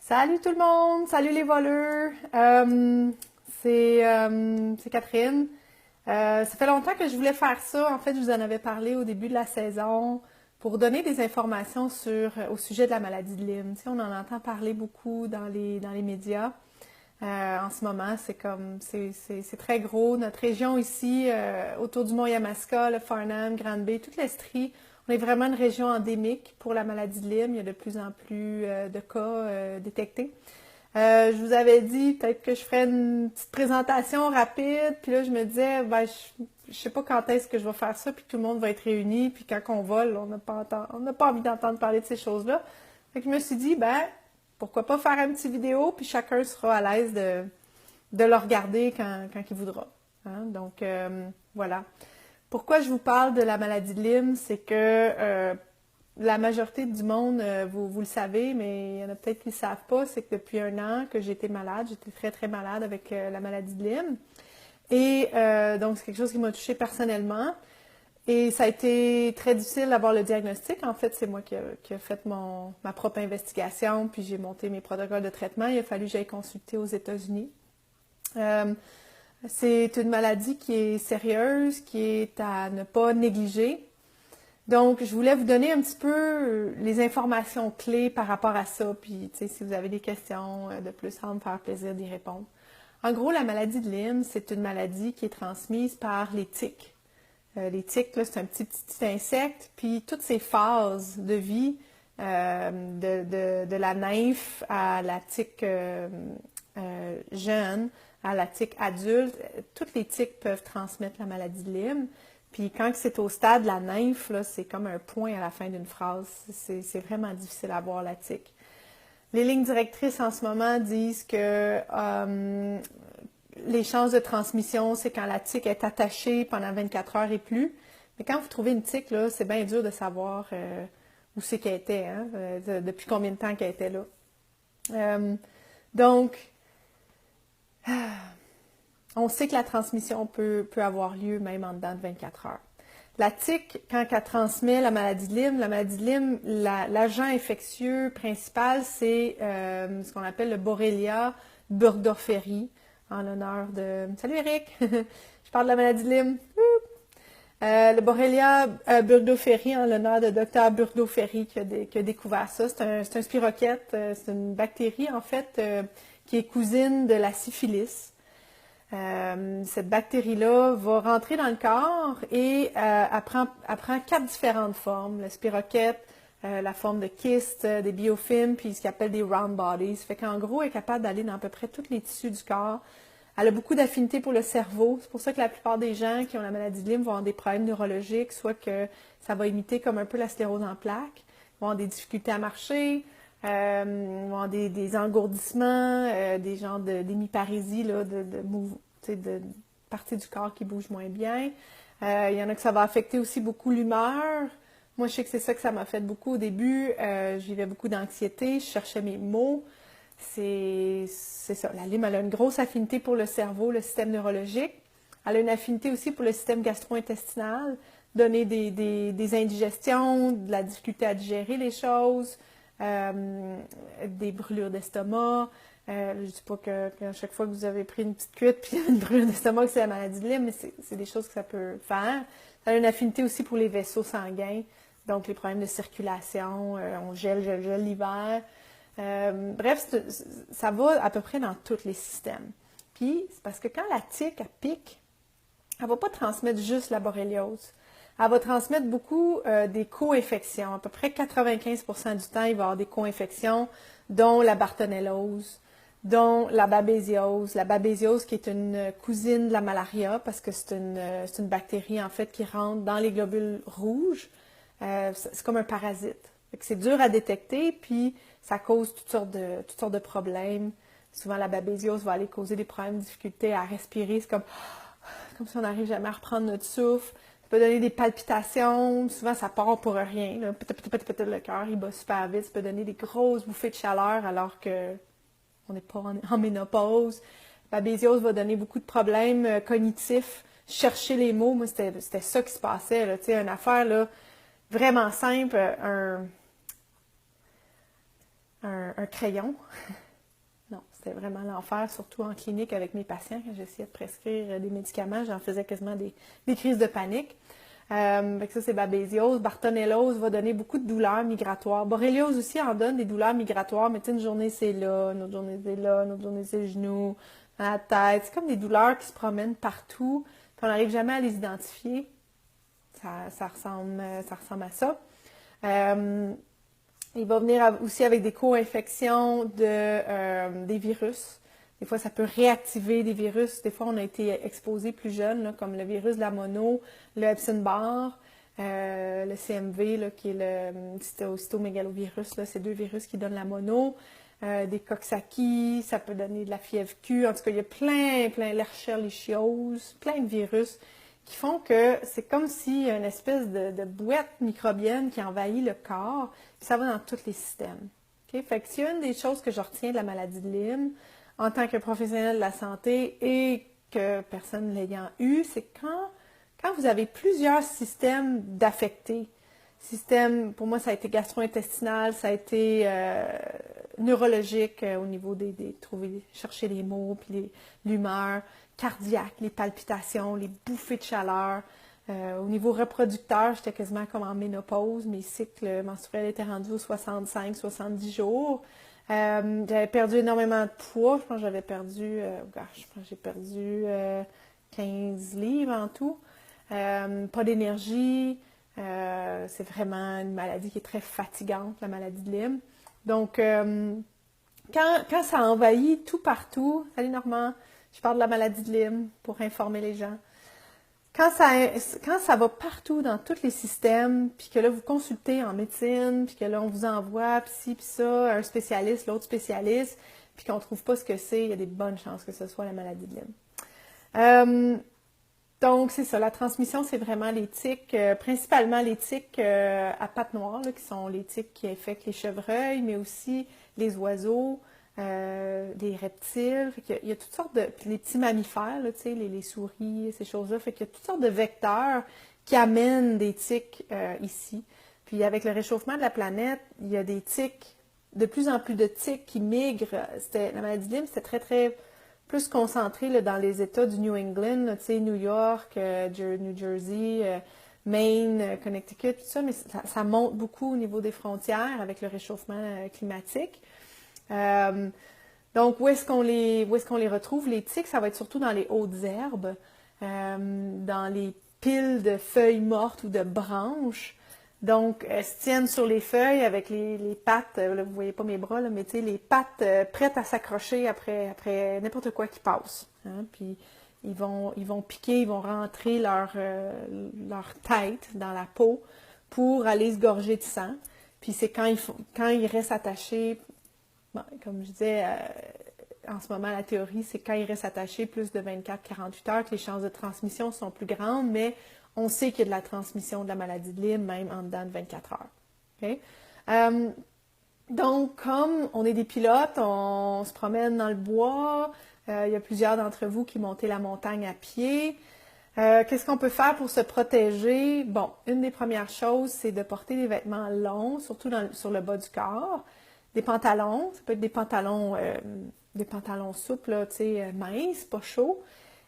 Salut tout le monde, salut les voleurs. C'est Catherine. Ça fait longtemps que je voulais faire ça. En fait, je vous en avais parlé au début de la saison pour donner des informations au sujet de la maladie de Lyme. Tu sais, on en entend parler beaucoup dans les médias. En ce moment, c'est très gros. Notre région ici, autour du Mont Yamaska, le Farnham, Granby, toute l'Estrie, on est vraiment une région endémique pour la maladie de Lyme. Il y a de plus en plus de cas détectés. Je vous avais dit peut-être que je ferais une petite présentation rapide, puis là je me disais, je sais pas quand est-ce que je vais faire ça, puis tout le monde va être réuni, puis quand on vole, on n'a pas envie d'entendre parler de ces choses-là. Fait que je me suis dit, pourquoi pas faire une petite vidéo, puis chacun sera à l'aise de le regarder quand il voudra. Hein? Donc, voilà. Pourquoi je vous parle de la maladie de Lyme, c'est que la majorité du monde, vous le savez, mais il y en a peut-être qui ne le savent pas, c'est que depuis un an que j'étais malade, j'étais très très malade avec la maladie de Lyme. Et donc, c'est quelque chose qui m'a touchée personnellement. Et ça a été très difficile d'avoir le diagnostic. En fait, c'est moi qui a fait ma propre investigation, puis j'ai monté mes protocoles de traitement. Il a fallu que j'aille consulter aux États-Unis. Euh, c'est une maladie qui est sérieuse, qui est à ne pas négliger. Donc, je voulais vous donner un petit peu les informations clés par rapport à ça. Puis, tu sais, si vous avez des questions de plus, ça va me faire plaisir d'y répondre. En gros, la maladie de Lyme, c'est une maladie qui est transmise par les tiques. Les tiques, là, c'est un petit insecte, puis toutes ces phases de vie, de la nymphe à la tique jeune, à la tique adulte, toutes les tiques peuvent transmettre la maladie de Lyme. Puis quand c'est au stade de la nymphe, là, c'est comme un point à la fin d'une phrase. C'est vraiment difficile à voir la tique. Les lignes directrices en ce moment disent que les chances de transmission, c'est quand la tique est attachée pendant 24 heures et plus. Mais quand vous trouvez une tique, là, c'est bien dur de savoir où c'est qu'elle était, hein, depuis combien de temps qu'elle était là. Donc, on sait que la transmission peut avoir lieu même en dedans de 24 heures. La tique, quand elle transmet la maladie de Lyme, l'agent infectieux principal, c'est ce qu'on appelle le Borrelia burgdorferi, en l'honneur de... Salut Eric! Je parle de la maladie de Lyme. Le Borrelia burgdorferi, en l'honneur de Dr. Burgdorferi qui a découvert ça. C'est un spirochète, c'est une bactérie en fait qui est cousine de la syphilis. Cette bactérie-là va rentrer dans le corps et elle prend 4 différentes formes. Le spirochète, la forme de kyste, des biofilms, puis ce qu'on appelle des round bodies. Ça fait qu'en gros, elle est capable d'aller dans à peu près tous les tissus du corps. Elle a beaucoup d'affinité pour le cerveau. C'est pour ça que la plupart des gens qui ont la maladie de Lyme vont avoir des problèmes neurologiques, soit que ça va imiter comme un peu la sclérose en plaques, vont avoir des difficultés à marcher, vont avoir des engourdissements, des genres d'hémiparésie, là, de parties du corps qui bougent moins bien. Il y en a que ça va affecter aussi beaucoup l'humeur. Moi, je sais que c'est ça que ça m'a fait beaucoup au début. Je vivais beaucoup d'anxiété, je cherchais mes mots. C'est ça. La Lyme, elle a une grosse affinité pour le cerveau, le système neurologique. Elle a une affinité aussi pour le système gastro-intestinal, donner des indigestions, de la difficulté à digérer les choses, des brûlures d'estomac. Je ne dis pas qu'à chaque fois que vous avez pris une petite cuite puis une brûlure d'estomac, que c'est la maladie de Lyme, mais c'est des choses que ça peut faire. Ça a une affinité aussi pour les vaisseaux sanguins, donc les problèmes de circulation, on gèle l'hiver. Bref, ça va à peu près dans tous les systèmes. Puis, c'est parce que quand la tique, elle pique, elle ne va pas transmettre juste la borréliose. Elle va transmettre beaucoup des co-infections. À peu près 95% du temps, il va y avoir des co-infections, dont la bartonellose, dont la babésiose. La babésiose qui est une cousine de la malaria parce que c'est une bactérie en fait qui rentre dans les globules rouges. C'est comme un parasite. C'est dur à détecter, puis ça cause toutes sortes de problèmes. Souvent, la babésiose va aller causer des problèmes, des difficultés à respirer. C'est comme si on n'arrive jamais à reprendre notre souffle. Ça peut donner des palpitations. Souvent, ça part pour rien. Là. Peut-être le cœur, il bat super vite. Ça peut donner des grosses bouffées de chaleur alors que on n'est pas en ménopause. La babésiose va donner beaucoup de problèmes cognitifs. Chercher les mots, moi, c'était ça qui se passait. Là. Tu sais, une affaire là, vraiment simple. un crayon. Non, c'était vraiment l'enfer, surtout en clinique avec mes patients. Quand j'essayais de prescrire des médicaments, j'en faisais quasiment des crises de panique. Ça, c'est babésiose. Bartonellose va donner beaucoup de douleurs migratoires. Borréliose aussi en donne des douleurs migratoires, mais tu sais, une journée c'est là, une autre journée c'est là, une autre journée c'est le genou, à la tête. C'est comme des douleurs qui se promènent partout, puis on n'arrive jamais à les identifier. Ça ressemble à ça. Il va venir aussi avec des co-infections des virus. Des fois, ça peut réactiver des virus. Des fois, on a été exposé plus jeune, là, comme le virus de la mono, le Epstein-Barr, le CMV, là, qui est le cytomégalovirus. Là, c'est 2 virus qui donnent la mono. Des Coxsackie, ça peut donner de la fièvre Q. En tout cas, il y a plein, l'Escherichiose, plein de virus qui font que c'est comme s'il y a une espèce de boîte microbienne qui envahit le corps, puis ça va dans tous les systèmes. Okay? Fait que s'il y a une des choses que je retiens de la maladie de Lyme, en tant que professionnel de la santé et que personne l'ayant eu, c'est quand vous avez plusieurs systèmes d'affectés. Pour moi, ça a été gastro-intestinal, ça a été neurologique au niveau chercher les mots, puis l'humeur, cardiaque, les palpitations, les bouffées de chaleur. Au niveau reproducteur, j'étais quasiment comme en ménopause. Mes cycles menstruels étaient rendus aux 65-70 jours. J'avais perdu énormément de poids. Je pense que j'avais perdu, j'ai perdu 15 livres en tout. Pas d'énergie. C'est vraiment une maladie qui est très fatigante, la maladie de Lyme. Donc, quand ça envahit tout partout, salut Normand, je parle de la maladie de Lyme pour informer les gens. Quand ça va partout dans tous les systèmes, puis que là, vous consultez en médecine, puis que là, on vous envoie, puis ci, puis ça, un spécialiste, l'autre spécialiste, puis qu'on ne trouve pas ce que c'est, il y a des bonnes chances que ce soit la maladie de Lyme. Donc, c'est ça, la transmission, c'est vraiment les tiques, principalement les tiques à pattes noires, là, qui sont les tiques qui infectent les chevreuils, mais aussi les oiseaux, les reptiles. Fait il y a toutes sortes puis les petits mammifères, là, les souris, ces choses-là. Fait qu'il y a toutes sortes de vecteurs qui amènent des tiques ici. Puis avec le réchauffement de la planète, il y a des tiques, de plus en plus de tiques qui migrent. La maladie de Lyme, c'était très plus concentré là, dans les États du New England, là, New York, New Jersey, Maine, Connecticut, tout ça, mais ça monte beaucoup au niveau des frontières avec le réchauffement climatique. Donc, où est-ce qu'on les retrouve? Les tiques, ça va être surtout dans les hautes herbes, dans les piles de feuilles mortes ou de branches. Donc, elles se tiennent sur les feuilles avec les pattes, là, vous voyez pas mes bras, là, mais les pattes prêtes à s'accrocher après n'importe quoi qui passe. Hein? Puis, ils vont piquer, ils vont rentrer leur tête dans la peau pour aller se gorger de sang. Puis, c'est quand ils restent attachés, bon, comme je disais, en ce moment, la théorie, c'est quand ils restent attachés plus de 24-48 heures que les chances de transmission sont plus grandes, mais on sait qu'il y a de la transmission de la maladie de Lyme même en dedans de 24 heures. Okay? Donc, comme on est des pilotes, on se promène dans le bois, il y a plusieurs d'entre vous qui montez la montagne à pied. Qu'est-ce qu'on peut faire pour se protéger? Bon, une des premières choses, c'est de porter des vêtements longs, surtout sur le bas du corps. Des pantalons, ça peut être des pantalons souples, là, minces, pas chauds,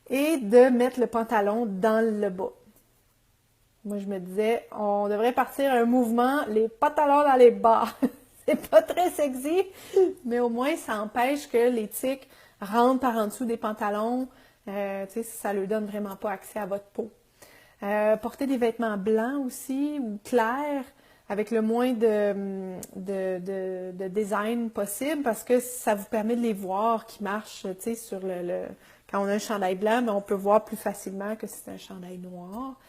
et de mettre le pantalon dans le bas. Moi, je me disais, on devrait partir un mouvement, les pantalons dans les bas. C'est pas très sexy, mais au moins, ça empêche que les tiques rentrent par en dessous des pantalons. Ça leur donne vraiment pas accès à votre peau. Porter des vêtements blancs aussi, ou clairs, avec le moins de design possible, parce que ça vous permet de les voir qui marchent, sur quand on a un chandail blanc, mais on peut voir plus facilement que c'est un chandail noir.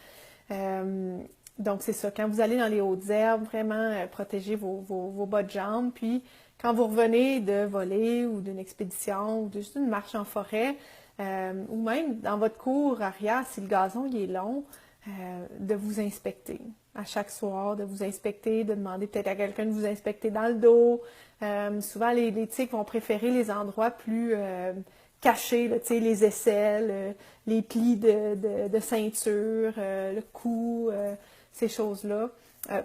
Donc, c'est ça. Quand vous allez dans les hautes herbes, vraiment, protégez vos bas de jambes. Puis, quand vous revenez de voler ou d'une expédition ou juste d'une marche en forêt, ou même dans votre cour arrière, si le gazon il est long, de vous inspecter. À chaque soir, de vous inspecter, de demander peut-être à quelqu'un de vous inspecter dans le dos. Souvent, les tiques vont préférer les endroits plus cachés, là, les aisselles, les plis de ceinture, le cou, ces choses-là.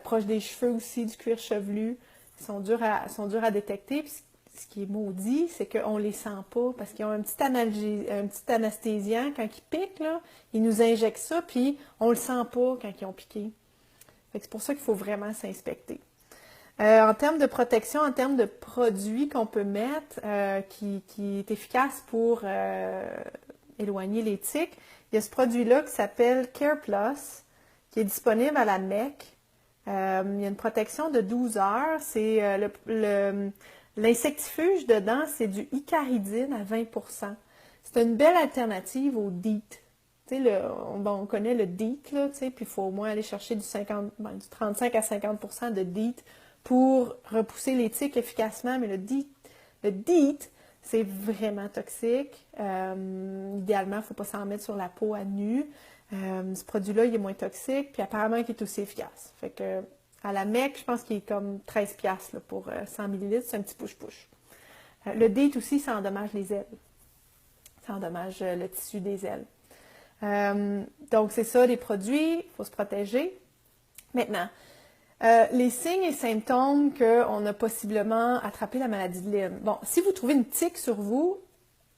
Proche des cheveux aussi, du cuir chevelu. Ils sont durs à détecter. Puis ce qui est maudit, c'est qu'on ne les sent pas parce qu'ils ont un petit anesthésiant. Quand ils piquent, là, ils nous injectent ça, puis on ne le sent pas quand ils ont piqué. C'est pour ça qu'il faut vraiment s'inspecter. En termes de protection, en termes de produits qu'on peut mettre qui est efficace pour éloigner les tiques, il y a ce produit-là qui s'appelle Care Plus, qui est disponible à la MEC. Il y a une protection de 12 heures. C'est l'insectifuge dedans, c'est du icaridine à 20%. C'est une belle alternative au DEET. On connaît le DEET, là, puis il faut au moins aller chercher du 35 à 50% de DEET pour repousser les tiques efficacement. Mais le DEET, c'est vraiment toxique. Idéalement, il ne faut pas s'en mettre sur la peau à nu. Ce produit-là, il est moins toxique, puis apparemment, il est aussi efficace. Fait que, à la MEC, je pense qu'il est comme 13$ là, pour 100 ml, c'est un petit push-push. Le DEET aussi, ça endommage les ailes. Ça endommage le tissu des ailes. Donc, c'est ça, les produits, il faut se protéger. Maintenant, les signes et symptômes qu'on a possiblement attrapé la maladie de Lyme. Bon, si vous trouvez une tique sur vous,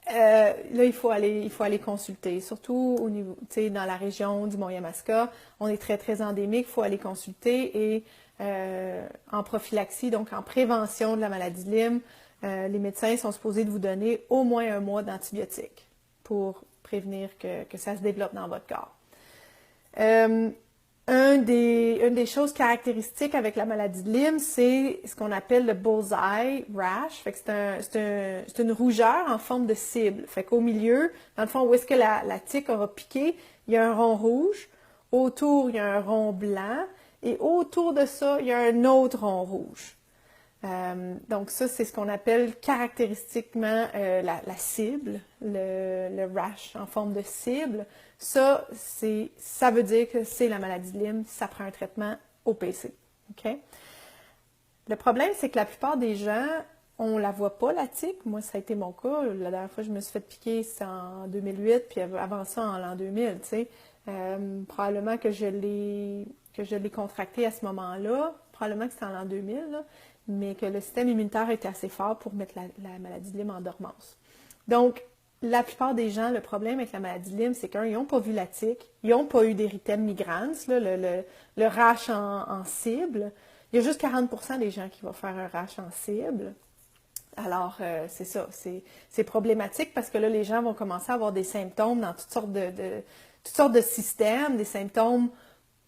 là, il faut aller consulter, surtout au niveau, dans la région du Mont-Yamaska. On est très, très endémique, il faut aller consulter et en prophylaxie, donc en prévention de la maladie de Lyme, les médecins sont supposés de vous donner au moins 1 mois d'antibiotiques pour prévenir que ça se développe dans votre corps. Une des choses caractéristiques avec la maladie de Lyme, c'est ce qu'on appelle le bullseye rash. Fait que c'est une rougeur en forme de cible. Fait qu'au milieu, dans le fond, où est-ce que la tique aura piqué, il y a un rond rouge. Autour, il y a un rond blanc. Et autour de ça, il y a un autre rond rouge. Donc ça, c'est ce qu'on appelle caractéristiquement la cible, le rash en forme de cible. Ça veut dire que c'est la maladie de Lyme, ça prend un traitement OPC. Okay? Le problème, c'est que la plupart des gens, on la voit pas, la tique. Moi, ça a été mon cas. La dernière fois que je me suis fait piquer, c'est en 2008, puis avant ça, en l'an 2000. Probablement que je l'ai contracté à ce moment-là. Probablement que c'était en l'an 2000, là, mais que le système immunitaire était assez fort pour mettre la maladie de Lyme en dormance. Donc, la plupart des gens, le problème avec la maladie de Lyme, c'est qu'un, ils n'ont pas vu la tique, ils n'ont pas eu d'érythème migrans, là, le rash en cible. Il y a juste 40% des gens qui vont faire un rash en cible. Alors, c'est ça, c'est problématique parce que là, les gens vont commencer à avoir des symptômes dans toutes sortes de systèmes, des symptômes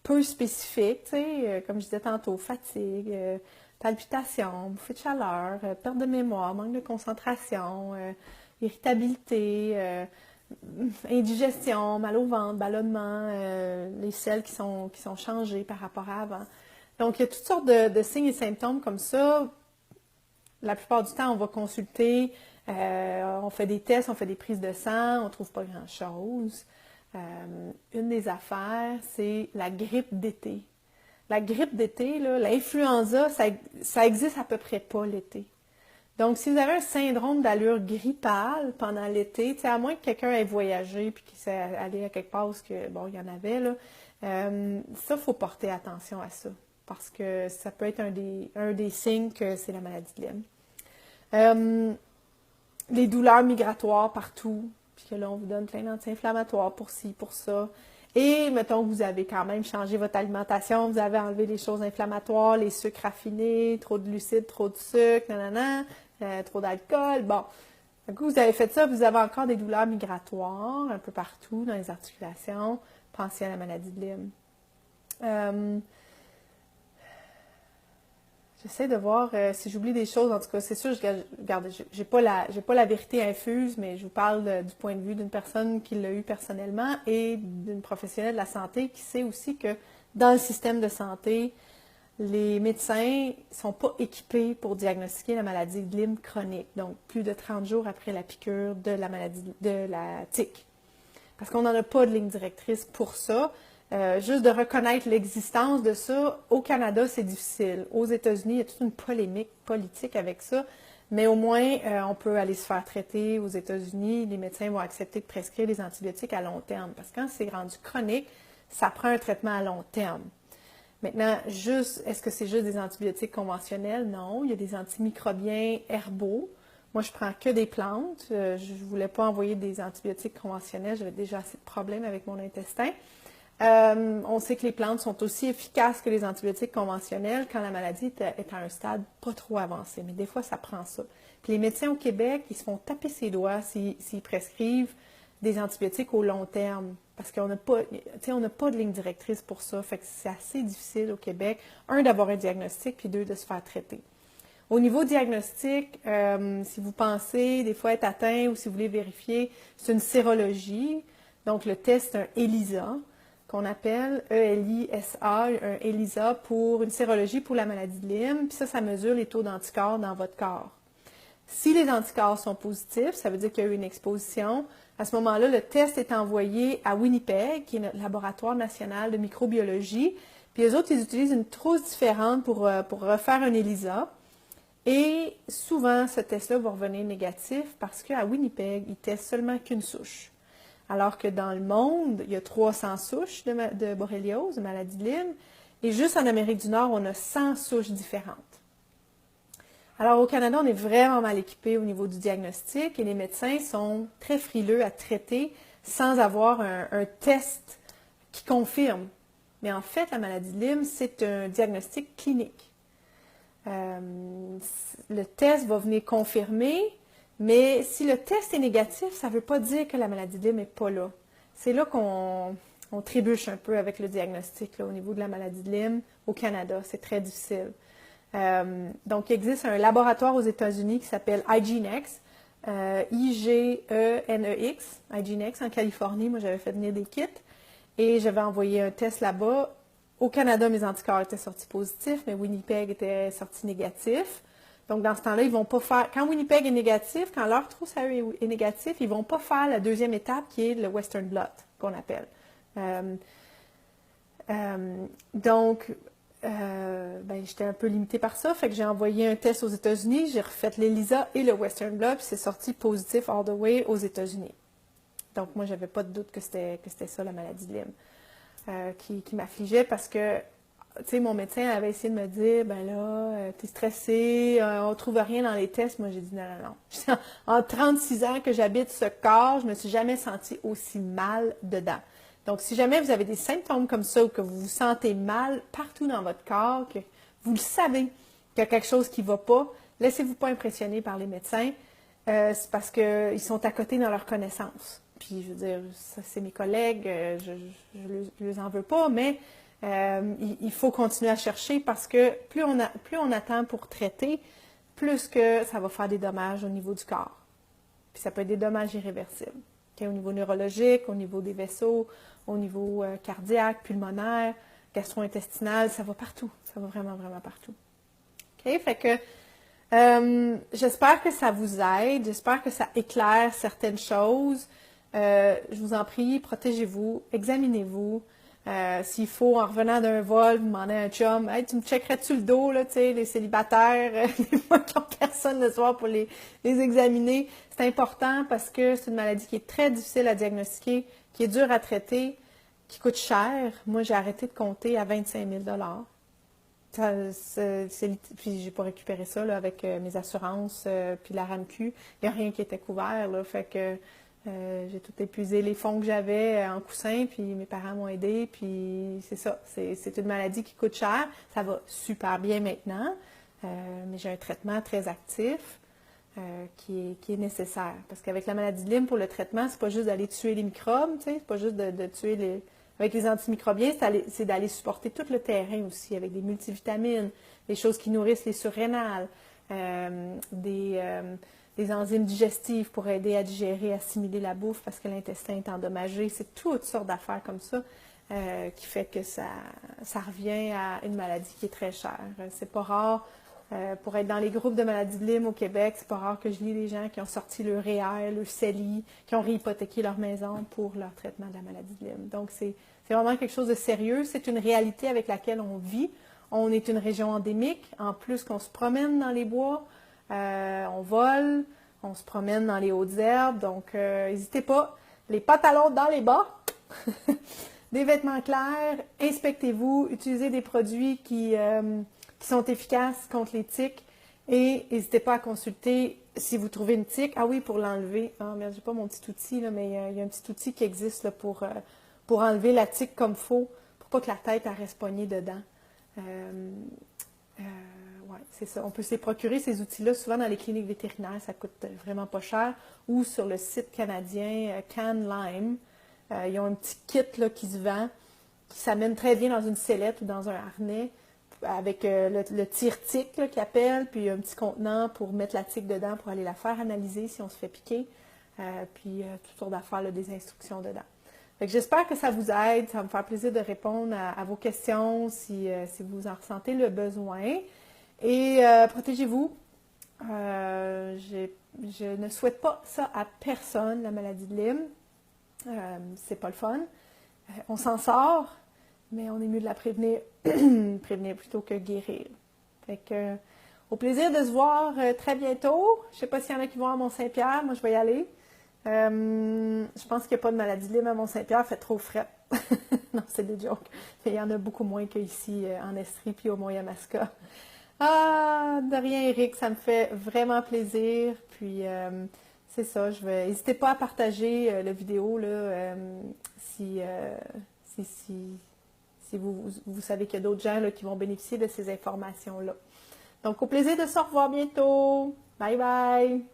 peu spécifiques, comme je disais tantôt, fatigue, palpitations, bouffée de chaleur, perte de mémoire, manque de concentration, irritabilité, indigestion, mal au ventre, ballonnement, les selles qui sont changées par rapport à avant. Donc, il y a toutes sortes de signes et symptômes comme ça. La plupart du temps, on va consulter, on fait des tests, on fait des prises de sang, on ne trouve pas grand-chose. Une des affaires, c'est la grippe d'été. La grippe d'été, l'influenza, ça existe à peu près pas l'été. Donc, si vous avez un syndrome d'allure grippale pendant l'été, à moins que quelqu'un ait voyagé puis qu'il s'est allé à quelque part où il y en avait, là, ça, il faut porter attention à ça parce que ça peut être un des signes que c'est la maladie de Lyme. Les douleurs migratoires partout, puis que là, on vous donne plein d'anti-inflammatoires pour ci, pour ça. Et mettons que vous avez quand même changé votre alimentation, vous avez enlevé les choses inflammatoires, les sucres raffinés, trop de glucides, trop de sucre, trop d'alcool. Bon, du coup, vous avez fait ça, vous avez encore des douleurs migratoires un peu partout dans les articulations. Pensez à la maladie de Lyme. J'essaie de voir si j'oublie des choses. En tout cas, c'est sûr, j'ai pas la vérité infuse, mais je vous parle du point de vue d'une personne qui l'a eu personnellement et d'une professionnelle de la santé qui sait aussi que dans le système de santé, les médecins ne sont pas équipés pour diagnostiquer la maladie de Lyme chronique, donc plus de 30 jours après la piqûre de la maladie de la tique. Parce qu'on n'en a pas de ligne directrice pour ça. Juste de reconnaître l'existence de ça, au Canada, c'est difficile. Aux États-Unis, il y a toute une polémique politique avec ça, mais au moins, on peut aller se faire traiter aux États-Unis. Les médecins vont accepter de prescrire des antibiotiques à long terme, parce que quand c'est rendu chronique, ça prend un traitement à long terme. Maintenant, est-ce que c'est juste des antibiotiques conventionnels? Non, il y a des antimicrobiens herbaux Moi, je prends que des plantes. Je ne voulais pas envoyer des antibiotiques conventionnels. J'avais déjà assez de problèmes avec mon intestin. On sait que les plantes sont aussi efficaces que les antibiotiques conventionnels quand la maladie est à un stade pas trop avancé. Mais des fois, ça prend ça. Puis les médecins au Québec, ils se font taper ses doigts s'ils prescrivent des antibiotiques au long terme. Parce qu'on n'a pas, on n'a pas de ligne directrice pour ça. Fait que c'est assez difficile au Québec, un, d'avoir un diagnostic, puis deux, de se faire traiter. Au niveau diagnostic, si vous pensez des fois être atteint ou si vous voulez vérifier, c'est une sérologie. Donc, le test, c'est un ELISA, qu'on appelle E-L-I-S-A, un ELISA pour une sérologie pour la maladie de Lyme. Puis ça mesure les taux d'anticorps dans votre corps. Si les anticorps sont positifs, ça veut dire qu'il y a eu une exposition. À ce moment-là, le test est envoyé à Winnipeg, qui est notre laboratoire national de microbiologie. Puis les autres, ils utilisent une trousse différente pour refaire un ELISA. Et souvent, ce test-là va revenir négatif parce qu'à Winnipeg, ils testent seulement qu'une souche. Alors que dans le monde, il y a 300 souches de borréliose, de maladie de Lyme. Et juste en Amérique du Nord, on a 100 souches différentes. Alors, au Canada, on est vraiment mal équipé au niveau du diagnostic et les médecins sont très frileux à traiter sans avoir un test qui confirme. Mais en fait, la maladie de Lyme, c'est un diagnostic clinique. Le test va venir confirmer, mais si le test est négatif, ça ne veut pas dire que la maladie de Lyme n'est pas là. C'est là qu'on trébuche un peu avec le diagnostic là, au niveau de la maladie de Lyme au Canada. C'est très difficile. Donc, il existe un laboratoire aux États-Unis qui s'appelle IGeneX, I-G-E-N-E-X, IGeneX en Californie. Moi, j'avais fait venir des kits et j'avais envoyé un test là-bas. Au Canada, mes anticorps étaient sortis positifs, mais Winnipeg était sorti négatif. Donc, dans ce temps-là, ils ne vont pas faire... Quand Winnipeg est négatif, quand leur trousse à eux est négatif, ils ne vont pas faire la deuxième étape qui est le Western blot, qu'on appelle. J'étais un peu limitée par ça, fait que j'ai envoyé un test aux États-Unis, j'ai refait l'ELISA et le Western blot, puis c'est sorti positif all the way aux États-Unis. Donc, moi, j'avais pas de doute que c'était ça, la maladie de Lyme, qui m'affligeait parce que, tu sais, mon médecin avait essayé de me dire, ben là, t'es stressée, on trouve rien dans les tests. Moi, j'ai dit non, non, non. En 36 ans que j'habite ce corps, je me suis jamais sentie aussi mal dedans. Donc, si jamais vous avez des symptômes comme ça ou que vous vous sentez mal partout dans votre corps, que vous le savez qu'il y a quelque chose qui ne va pas, laissez-vous pas impressionner par les médecins. C'est parce qu'ils sont à côté dans leur connaissance. Puis, je veux dire, ça, c'est mes collègues, je ne les en veux pas, mais il faut continuer à chercher parce que plus on attend pour traiter, plus que ça va faire des dommages au niveau du corps. Puis, ça peut être des dommages irréversibles. Okay? Au niveau neurologique, au niveau des vaisseaux, au niveau cardiaque, pulmonaire, gastro-intestinal, ça va partout. Ça va vraiment, vraiment partout. OK? Fait que j'espère que ça vous aide. J'espère que ça éclaire certaines choses. Je vous en prie, protégez-vous, examinez-vous. S'il faut, en revenant d'un vol, vous demandez à un chum, hey, tu me checkerais-tu le dos, là, tu sais, les célibataires, les fois qui n'ont personne le soir pour les examiner. C'est important parce que c'est une maladie qui est très difficile à diagnostiquer, qui est dure à traiter, qui coûte cher. Moi, j'ai arrêté de compter à 25 000 puis j'ai pas récupéré ça là, avec mes assurances puis la RAMQ. Il n'y a rien qui était couvert, là, fait que j'ai tout épuisé les fonds que j'avais en coussin, puis mes parents m'ont aidé, puis c'est ça. C'est une maladie qui coûte cher. Ça va super bien maintenant, mais j'ai un traitement très actif qui est nécessaire. Parce qu'avec la maladie de Lyme, pour le traitement, c'est pas juste d'aller tuer les microbes, tu sais, c'est pas juste de tuer les... Avec les antimicrobiens, c'est d'aller supporter tout le terrain aussi, avec des multivitamines, des choses qui nourrissent les surrénales, des enzymes digestives pour aider à digérer, assimiler la bouffe parce que l'intestin est endommagé. C'est toutes sortes d'affaires comme ça qui fait que ça revient à une maladie qui est très chère. C'est pas rare, pour être dans les groupes de maladies de Lyme au Québec, c'est pas rare que je lis des gens qui ont sorti leur REER, leur CELI, qui ont réhypothéqué leur maison pour leur traitement de la maladie de Lyme. Donc, c'est vraiment quelque chose de sérieux. C'est une réalité avec laquelle on vit. On est une région endémique. En plus qu'on se promène dans les bois, on vole, on se promène dans les hautes herbes. Donc, n'hésitez pas. Les pantalons dans les bas, des vêtements clairs, inspectez-vous, utilisez des produits qui sont efficaces contre les tiques Et n'hésitez pas à consulter si vous trouvez une tique. Ah oui, pour l'enlever. Ah merde, j'ai pas mon petit outil, là, mais il y a un petit outil qui existe là, pour enlever la tique comme faut, pour pas que la tête elle reste pognée dedans. Ouais, c'est ça. On peut se les procurer, ces outils-là, souvent dans les cliniques vétérinaires, ça coûte vraiment pas cher. Ou sur le site canadien Can Lime. Ils ont un petit kit là, qui se vend, qui s'amène très bien dans une sellette ou dans un harnais, avec le tire-tique qu'ils appellent, puis un petit contenant pour mettre la tique dedans, pour aller la faire analyser si on se fait piquer, puis toutes sortes d'affaires, là, des instructions dedans. Fait que j'espère que ça vous aide, ça va me faire plaisir de répondre à vos questions si vous en ressentez le besoin. Et protégez-vous. Je ne souhaite pas ça à personne, la maladie de Lyme. C'est pas le fun. On s'en sort, mais on est mieux de la prévenir, prévenir plutôt que guérir. Fait que, au plaisir de se voir très bientôt. Je sais pas s'il y en a qui vont à Mont-Saint-Pierre, moi je vais y aller. Je pense qu'il n'y a pas de maladie de Lyme à Mont-Saint-Pierre, fait trop frais. Non, c'est des jokes. Il y en a beaucoup moins qu'ici en Estrie puis au Mont-Yamaska. Ah, de rien, Eric, ça me fait vraiment plaisir. Puis, c'est ça, n'hésitez pas à partager la vidéo là, si, si vous savez qu'il y a d'autres gens là, qui vont bénéficier de ces informations-là. Donc, au plaisir de se revoir bientôt. Bye bye!